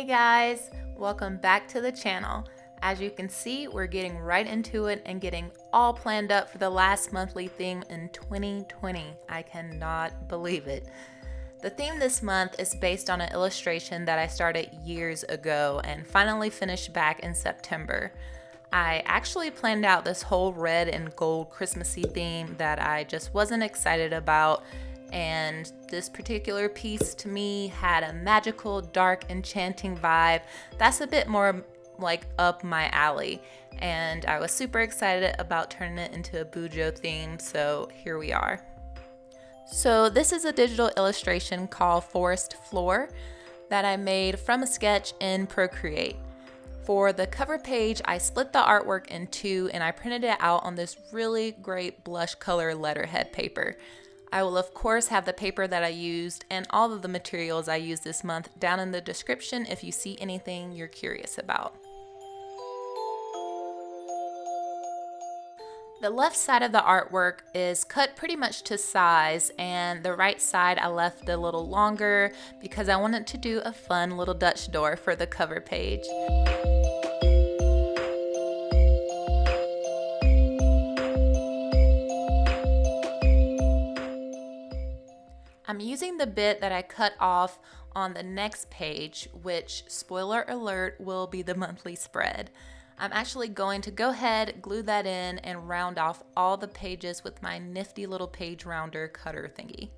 Hey guys, welcome back to the channel. As you can see, we're getting right into it and getting all planned up for the last monthly theme in 2020. I cannot believe it. The theme this month is based on an illustration that I started years ago and finally finished back in September. I actually planned out this whole red and gold Christmassy theme that I just wasn't excited about, and this particular piece to me had a magical, dark, enchanting vibe that's a bit more like up my alley, and I was super excited about turning it into a Bujo theme, so here we are. So this is a digital illustration called Forest Floor that I made from a sketch in Procreate. For the cover page, I split the artwork in two and I printed it out on this really great blush color letterhead paper. I will of course have the paper that I used and all of the materials I used this month down in the description if you see anything you're curious about. The left side of the artwork is cut pretty much to size, and the right side I left a little longer because I wanted to do a fun little Dutch door for the cover page. I'm using the bit that I cut off on the next page, which, spoiler alert, will be the monthly spread. I'm actually going to go ahead, glue that in, and round off all the pages with my nifty little page rounder cutter thingy.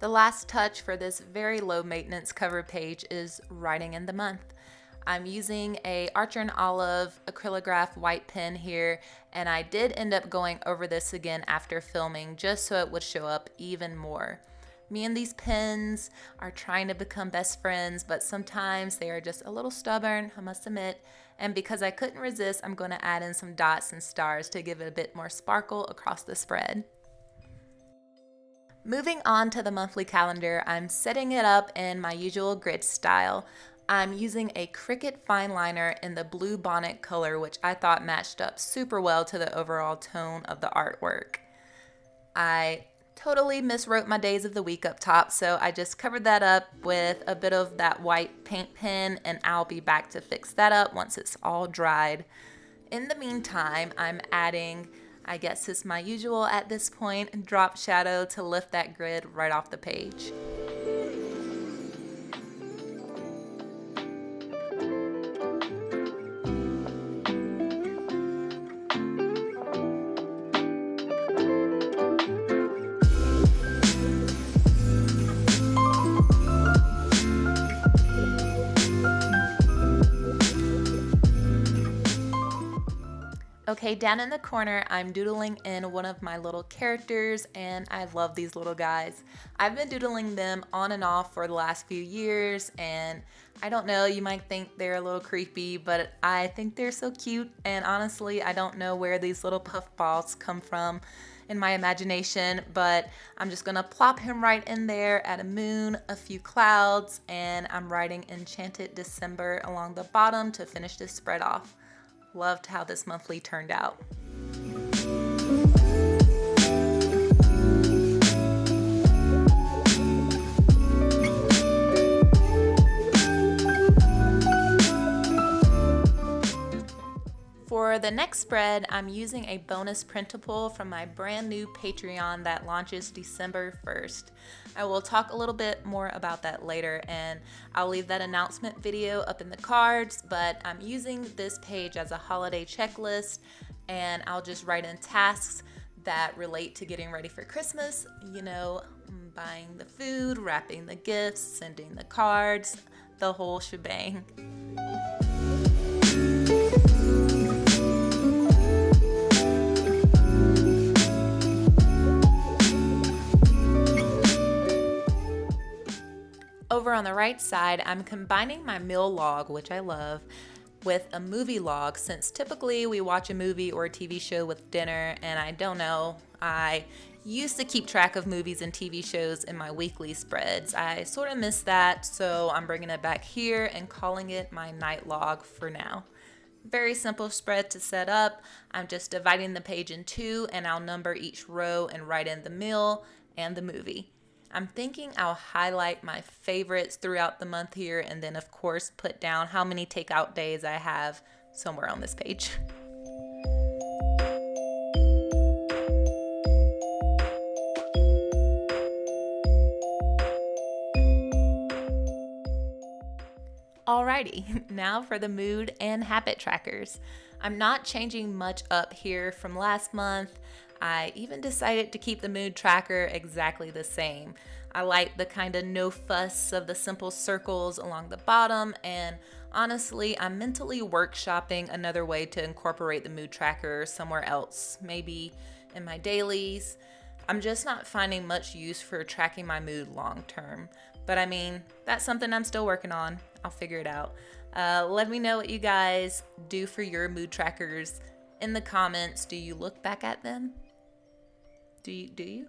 The last touch for this very low maintenance cover page is writing in the month. I'm using a Archer & Olive acrylograph white pen here, and I did end up going over this again after filming just so it would show up even more. Me and these pens are trying to become best friends, but sometimes they are just a little stubborn, I must admit. And because I couldn't resist, I'm going to add in some dots and stars to give it a bit more sparkle across the spread. Moving on to the monthly calendar, I'm setting it up in my usual grid style. I'm using a Cricut fine liner in the blue bonnet color, which I thought matched up super well to the overall tone of the artwork. I totally miswrote my days of the week up top, so I just covered that up with a bit of that white paint pen, and I'll be back to fix that up once it's all dried. In the meantime, I'm adding, I guess it's my usual at this point, drop shadow to lift that grid right off the page. Okay, down in the corner, I'm doodling in one of my little characters, and I love these little guys. I've been doodling them on and off for the last few years, and I don't know, you might think they're a little creepy, but I think they're so cute, and honestly, I don't know where these little puff balls come from in my imagination, but I'm just gonna plop him right in there at a moon, a few clouds, and I'm writing Enchanted December along the bottom to finish this spread off. Loved how this monthly turned out. For the next spread, I'm using a bonus printable from my brand new Patreon that launches December 1st. I will talk a little bit more about that later, and I'll leave that announcement video up in the cards, but I'm using this page as a holiday checklist, and I'll just write in tasks that relate to getting ready for Christmas, you know, buying the food, wrapping the gifts, sending the cards, the whole shebang. Over on the right side, I'm combining my meal log, which I love, with a movie log, since typically we watch a movie or a TV show with dinner, and I don't know, I used to keep track of movies and TV shows in my weekly spreads. I sort of miss that, so I'm bringing it back here and calling it my night log for now. Very simple spread to set up. I'm just dividing the page in two, and I'll number each row and write in the meal and the movie. I'm thinking I'll highlight my favorites throughout the month here, and then of course put down how many takeout days I have somewhere on this page. Alrighty, now for the mood and habit trackers. I'm not changing much up here from last month. I even decided to keep the mood tracker exactly the same. I like the kind of no fuss of the simple circles along the bottom, and honestly, I'm mentally workshopping another way to incorporate the mood tracker somewhere else, maybe in my dailies. I'm just not finding much use for tracking my mood long term. But I mean, that's something I'm still working on. I'll figure it out. Let me know what you guys do for your mood trackers in the comments. Do you look back at them? Do you?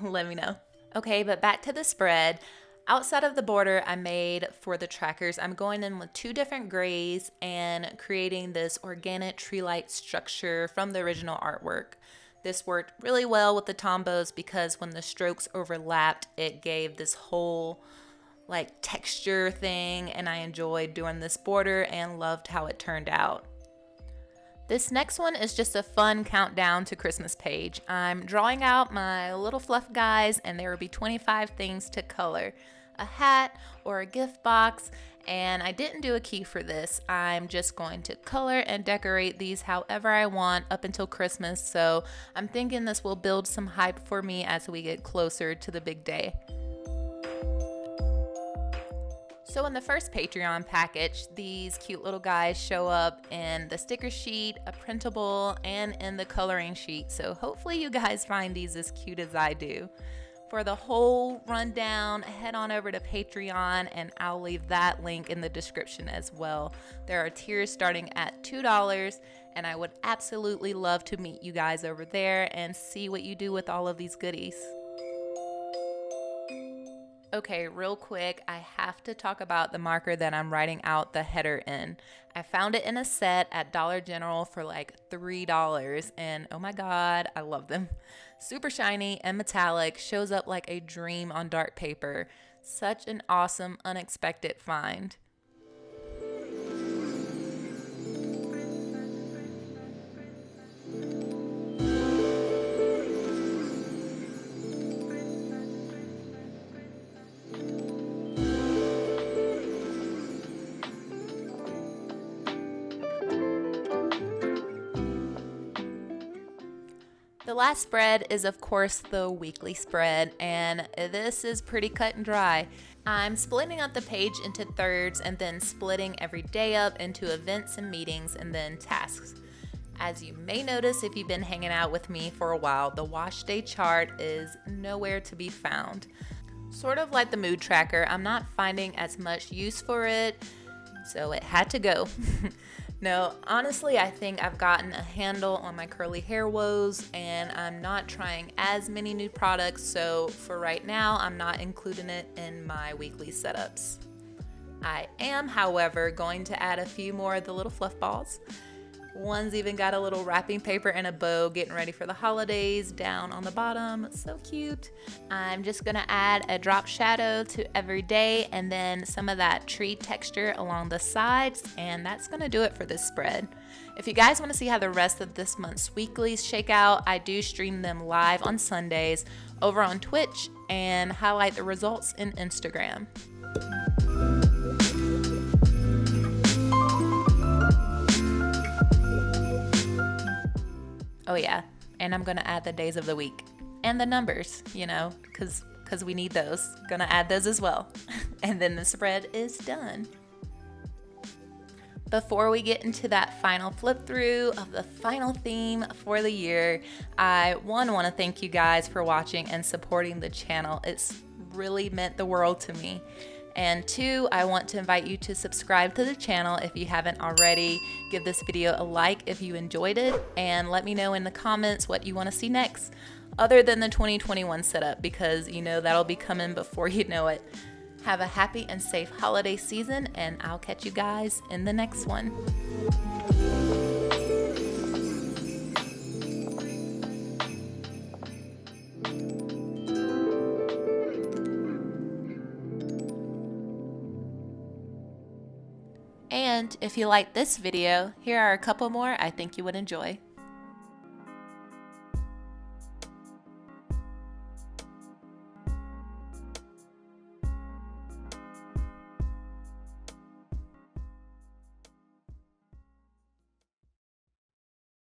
Let me know. Okay, but back to the spread. Outside of the border I made for the trackers, I'm going in with 2 different grays and creating this organic tree-like structure from the original artwork. This worked really well with the Tombos because when the strokes overlapped, it gave this whole like texture thing, and I enjoyed doing this border and loved how it turned out. This next one is just a fun countdown to Christmas page. I'm drawing out my little fluff guys, and there will be 25 things to color. A hat or a gift box, and I didn't do a key for this. I'm just going to color and decorate these however I want up until Christmas, so I'm thinking this will build some hype for me as we get closer to the big day. So in the first Patreon package, these cute little guys show up in the sticker sheet, a printable, and in the coloring sheet. So hopefully you guys find these as cute as I do. For the whole rundown, head on over to Patreon, and I'll leave that link in the description as well. There are tiers starting at $2, and I would absolutely love to meet you guys over there and see what you do with all of these goodies. Okay, real quick, I have to talk about the marker that I'm writing out the header in. I found it in a set at Dollar General for like $3, and oh my god, I love them. Super shiny and metallic, shows up like a dream on dark paper. Such an awesome, unexpected find. The last spread is of course the weekly spread, and this is pretty cut and dry. I'm splitting up the page into thirds and then splitting every day up into events and meetings and then tasks. As you may notice if you've been hanging out with me for a while, the wash day chart is nowhere to be found. Sort of like the mood tracker, I'm not finding as much use for it, so it had to go. No, honestly, I think I've gotten a handle on my curly hair woes, and I'm not trying as many new products, so for right now, I'm not including it in my weekly setups. I am, however, going to add a few more of the little fluff balls. One's even got a little wrapping paper and a bow getting ready for the holidays down on the bottom. So cute. I'm just gonna add a drop shadow to every day and then some of that tree texture along the sides, and that's gonna do it for this spread. If you guys want to see how the rest of this month's weeklies shake out, I do stream them live on Sundays over on Twitch and highlight the results in Instagram. Oh yeah, and I'm gonna add the days of the week and the numbers, you know, cause we need those. Gonna add those as well. And then the spread is done. Before we get into that final flip through of the final theme for the year, I want to thank you guys for watching and supporting the channel. It's really meant the world to me. And 2, I want to invite you to subscribe to the channel if you haven't already. Give this video a like if you enjoyed it, and let me know in the comments what you want to see next, other than the 2021 setup, because you know that'll be coming before you know it. Have a happy and safe holiday season, and I'll catch you guys in the next one. And if you like this video, here are a couple more I think you would enjoy.